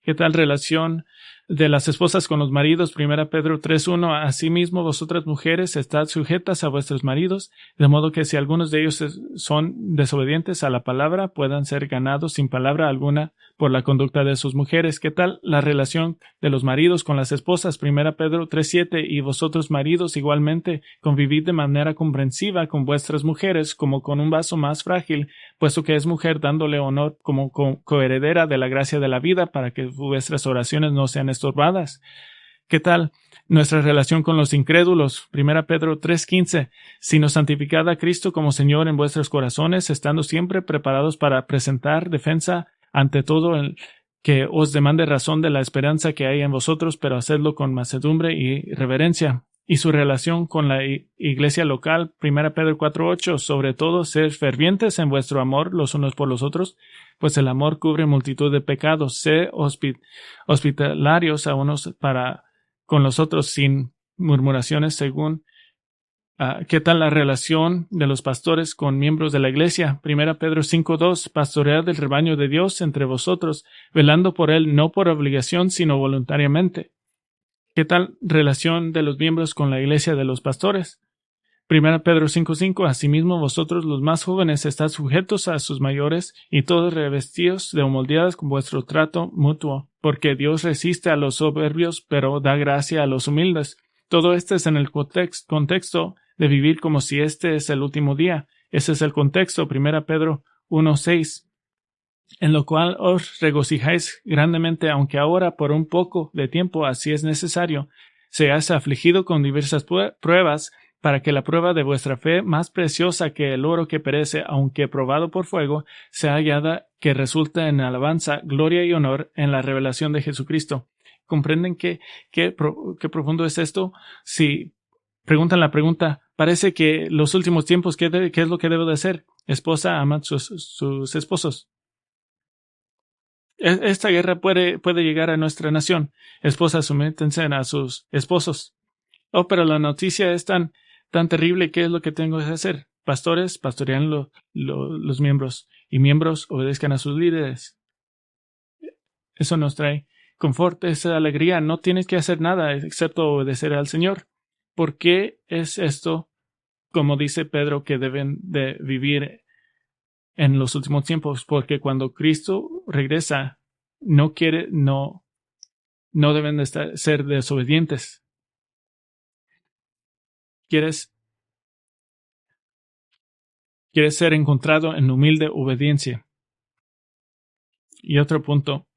¿Qué tal relación de las esposas con los maridos? 1 Pedro 3:1, asimismo vosotras mujeres estad sujetas a vuestros maridos, de modo que si algunos de ellos son desobedientes a la palabra, puedan ser ganados sin palabra alguna por la conducta de sus mujeres. ¿Qué tal la relación de los maridos con las esposas? 1 Pedro 3:7, y vosotros maridos igualmente convivid de manera comprensiva con vuestras mujeres como con un vaso más frágil, puesto que es mujer, dándole honor como coheredera de la gracia de la vida, para que vuestras oraciones no sean estorbadas. ¿Qué tal nuestra relación con los incrédulos? 1 Pedro 3:15, sino santificad a Cristo como Señor en vuestros corazones, estando siempre preparados para presentar defensa ante todo el que os demande razón de la esperanza que hay en vosotros, pero hacedlo con mansedumbre y reverencia. Y su relación con la iglesia local, 1 Pedro 4:8, sobre todo, sed fervientes en vuestro amor los unos por los otros, pues el amor cubre multitud de pecados. Sed hospitalarios a unos con los otros sin murmuraciones, según ¿qué tal la relación de los pastores con miembros de la iglesia? 1 Pedro 5:2, pastoread el rebaño de Dios entre vosotros, velando por él no por obligación, sino voluntariamente. ¿Qué tal relación de los miembros con la iglesia de los pastores? Primera Pedro 5:5, asimismo vosotros los más jóvenes estad sujetos a sus mayores y todos revestidos de humildad con vuestro trato mutuo, porque Dios resiste a los soberbios, pero da gracia a los humildes. Todo esto es en el contexto de vivir como si este es el último día. Ese es el contexto, Primera Pedro 1:6, en lo cual os regocijáis grandemente, aunque ahora por un poco de tiempo, así es necesario, seáis afligido con diversas pruebas, para que la prueba de vuestra fe, más preciosa que el oro que perece, aunque probado por fuego, sea hallada que resulta en alabanza, gloria y honor en la revelación de Jesucristo. ¿Comprenden qué profundo es esto? Si preguntan la pregunta, parece que los últimos tiempos, ¿qué es lo que debo de hacer? Esposa, amad sus esposos. Esta guerra puede llegar a nuestra nación. Esposas, sométense a sus esposos. Oh, pero la noticia es tan terrible. ¿Qué es lo que tengo que hacer? Pastores, pastorean los miembros, y miembros obedezcan a sus líderes. Eso nos trae confort, esa alegría. No tienes que hacer nada excepto obedecer al Señor. ¿Por qué es esto, como dice Pedro, que deben de vivir en los últimos tiempos? Porque cuando Cristo regresa, no deben de ser desobedientes. ¿Quieres ser encontrado en humilde obediencia? Y otro punto,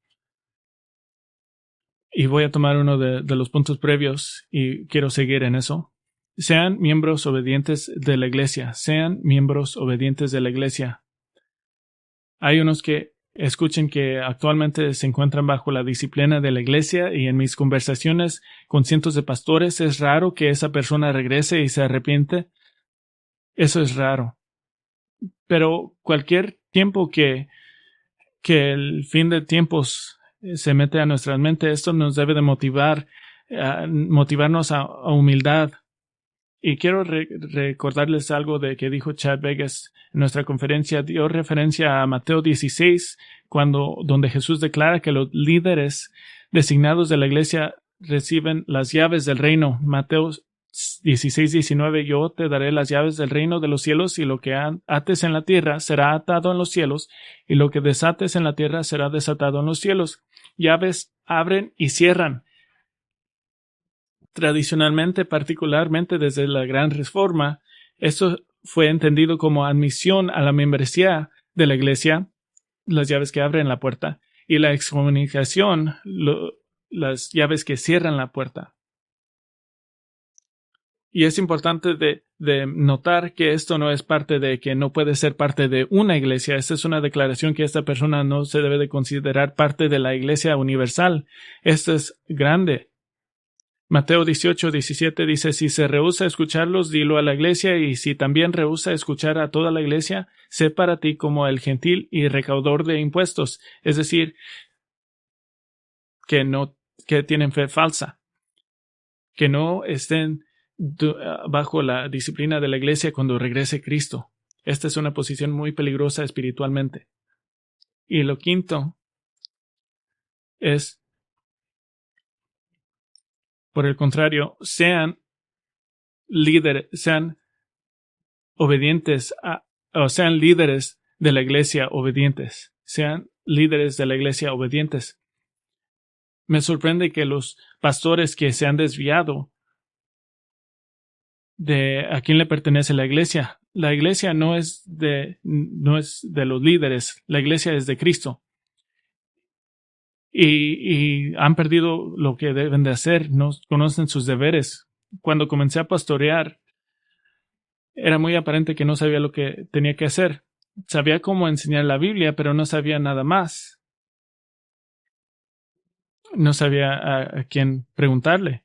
y voy a tomar uno de los puntos previos y quiero seguir en eso. Sean miembros obedientes de la iglesia. Sean miembros obedientes de la iglesia. Hay unos que escuchen que actualmente se encuentran bajo la disciplina de la iglesia, y en mis conversaciones con cientos de pastores es raro que esa persona regrese y se arrepiente. Eso es raro. Pero cualquier tiempo que el fin de tiempos se mete a nuestras mentes, esto nos debe de motivarnos a humildad. Y quiero recordarles algo de que dijo Chad Vegas en nuestra conferencia. Dio referencia a Mateo 16, donde Jesús declara que los líderes designados de la iglesia reciben las llaves del reino. Mateo 16:19, yo te daré las llaves del reino de los cielos, y lo que ates en la tierra será atado en los cielos, y lo que desates en la tierra será desatado en los cielos. Llaves abren y cierran. Tradicionalmente, particularmente desde la Gran Reforma, esto fue entendido como admisión a la membresía de la iglesia, las llaves que abren la puerta, y la excomunicación, las llaves que cierran la puerta. Y es importante de notar que esto no es parte de que no puede ser parte de una iglesia. Esta es una declaración que esta persona no se debe de considerar parte de la iglesia universal. Esto es grande. Mateo 18:17 dice, si se rehúsa a escucharlos, dilo a la iglesia, y si también rehúsa escuchar a toda la iglesia, sé para ti como el gentil y recaudador de impuestos. Es decir, que tienen fe falsa, que no estén bajo la disciplina de la iglesia cuando regrese Cristo. Esta es una posición muy peligrosa espiritualmente. Y lo quinto es, por el contrario, sean líderes, sean obedientes o sean líderes de la iglesia obedientes. Sean líderes de la iglesia obedientes. Me sorprende que los pastores que se han desviado de a quién le pertenece la iglesia. La iglesia no es de los líderes. La iglesia es de Cristo. Y han perdido lo que deben de hacer. No conocen sus deberes. Cuando comencé a pastorear, era muy aparente que no sabía lo que tenía que hacer. Sabía cómo enseñar la Biblia, pero no sabía nada más. No sabía a quién preguntarle.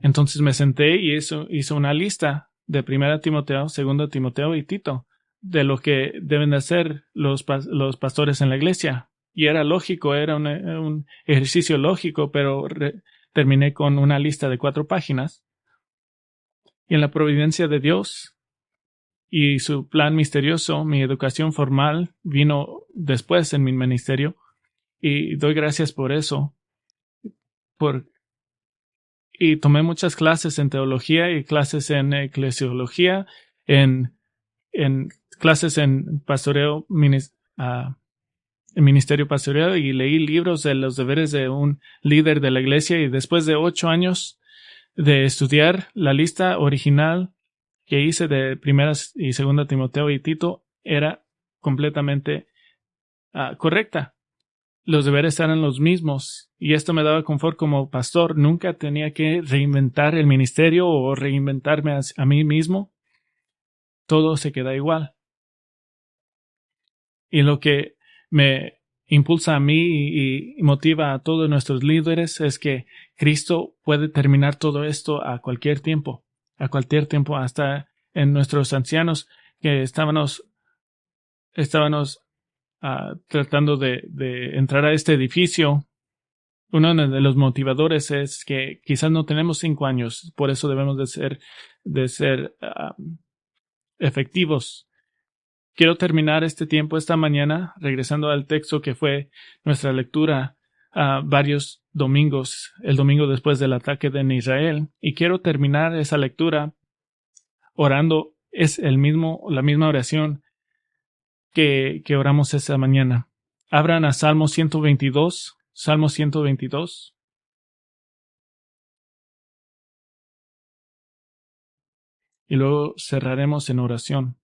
Entonces me senté y hizo una lista de 1 Timoteo, 2 Timoteo y Tito de lo que deben de hacer los pastores en la iglesia. Y era lógico, era un ejercicio lógico, pero terminé con una lista de 4 páginas. Y en la providencia de Dios y su plan misterioso, mi educación formal vino después en mi ministerio, y doy gracias por eso. y tomé muchas clases en teología y clases en eclesiología, en clases en pastoreo, en ministerio pastoreado, y leí libros de los deberes de un líder de la iglesia, y después de 8 años de estudiar, la lista original que hice de primeras y segunda Timoteo y Tito era completamente correcta. Los deberes eran los mismos, y esto me daba confort como pastor. Nunca tenía que reinventar el ministerio o reinventarme a mí mismo. Todo se queda igual. Y lo que me impulsa a mí y motiva a todos nuestros líderes es que Cristo puede terminar todo esto a cualquier tiempo, hasta en nuestros ancianos que estábamos tratando de entrar a este edificio. Uno de los motivadores es que quizás no tenemos 5 años, por eso debemos de ser efectivos. Quiero terminar este tiempo esta mañana regresando al texto que fue nuestra lectura varios domingos, el domingo después del ataque en Israel, y quiero terminar esa lectura orando. Es la misma oración que oramos esta mañana. Abran a Salmo 122, y luego cerraremos en oración.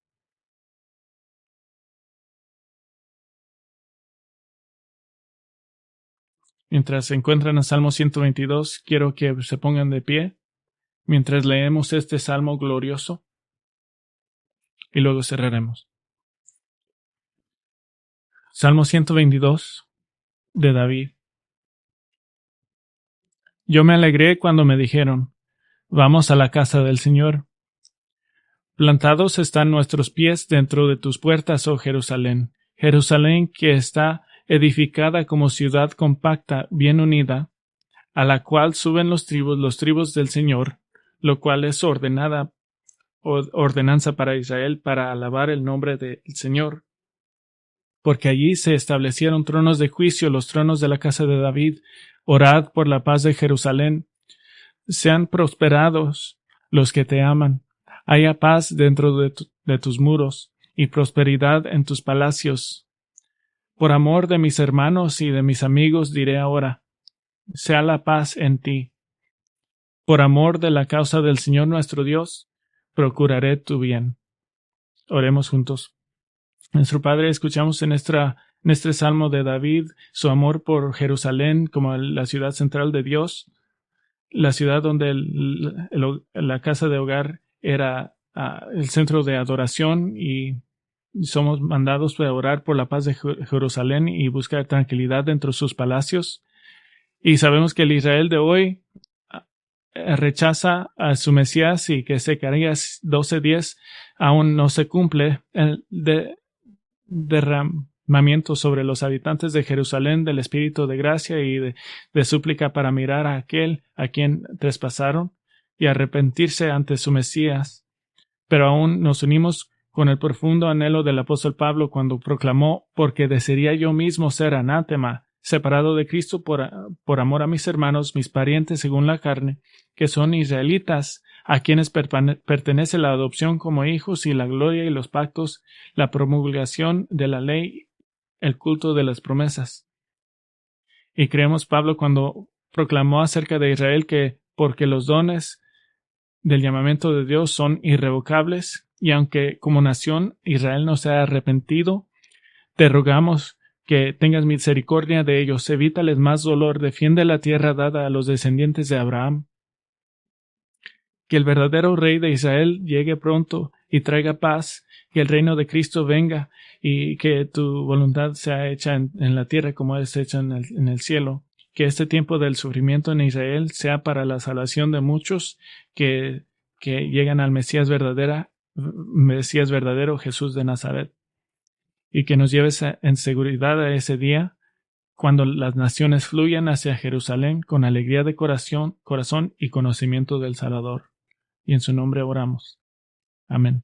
Mientras se encuentran a Salmo 122, quiero que se pongan de pie mientras leemos este salmo glorioso, y luego cerraremos. Salmo 122 de David. Yo me alegré cuando me dijeron, vamos a la casa del Señor. Plantados están nuestros pies dentro de tus puertas, oh Jerusalén. Jerusalén que está edificada como ciudad compacta, bien unida, a la cual suben los tribus del Señor, lo cual es ordenanza para Israel, para alabar el nombre del Señor. Porque allí se establecieron tronos de juicio, los tronos de la casa de David. Orad por la paz de Jerusalén. Sean prosperados los que te aman. Haya paz dentro de tus muros y prosperidad en tus palacios. Por amor de mis hermanos y de mis amigos diré ahora, sea la paz en ti. Por amor de la causa del Señor nuestro Dios, procuraré tu bien. Oremos juntos. Nuestro Padre, escuchamos en este salmo de David su amor por Jerusalén como la ciudad central de Dios, la ciudad donde la casa de hogar era el centro de adoración, y somos mandados a orar por la paz de Jerusalén y buscar tranquilidad dentro de sus palacios. Y sabemos que el Israel de hoy rechaza a su Mesías, y que Zacarías 12:10 aún no se cumple. El derramamiento sobre los habitantes de Jerusalén del Espíritu de gracia y de súplica para mirar a aquel a quien traspasaron y arrepentirse ante su Mesías. Pero aún nos unimos con el profundo anhelo del apóstol Pablo cuando proclamó: porque desearía yo mismo ser anátema, separado de Cristo por amor a mis hermanos, mis parientes según la carne, que son israelitas, a quienes pertenece la adopción como hijos y la gloria y los pactos, la promulgación de la ley, el culto de las promesas. Y creemos Pablo cuando proclamó acerca de Israel que porque los dones del llamamiento de Dios son irrevocables, y aunque como nación Israel no se ha arrepentido, te rogamos que tengas misericordia de ellos, evítales más dolor, defiende la tierra dada a los descendientes de Abraham. Que el verdadero Rey de Israel llegue pronto y traiga paz, que el reino de Cristo venga y que tu voluntad sea hecha en la tierra como es hecha en el cielo. Que este tiempo del sufrimiento en Israel sea para la salvación de muchos que llegan al Mesías verdadero, Jesús de Nazaret. Y que nos lleves en seguridad a ese día, cuando las naciones fluyan hacia Jerusalén con alegría de corazón y conocimiento del Salvador. Y en su nombre oramos. Amén.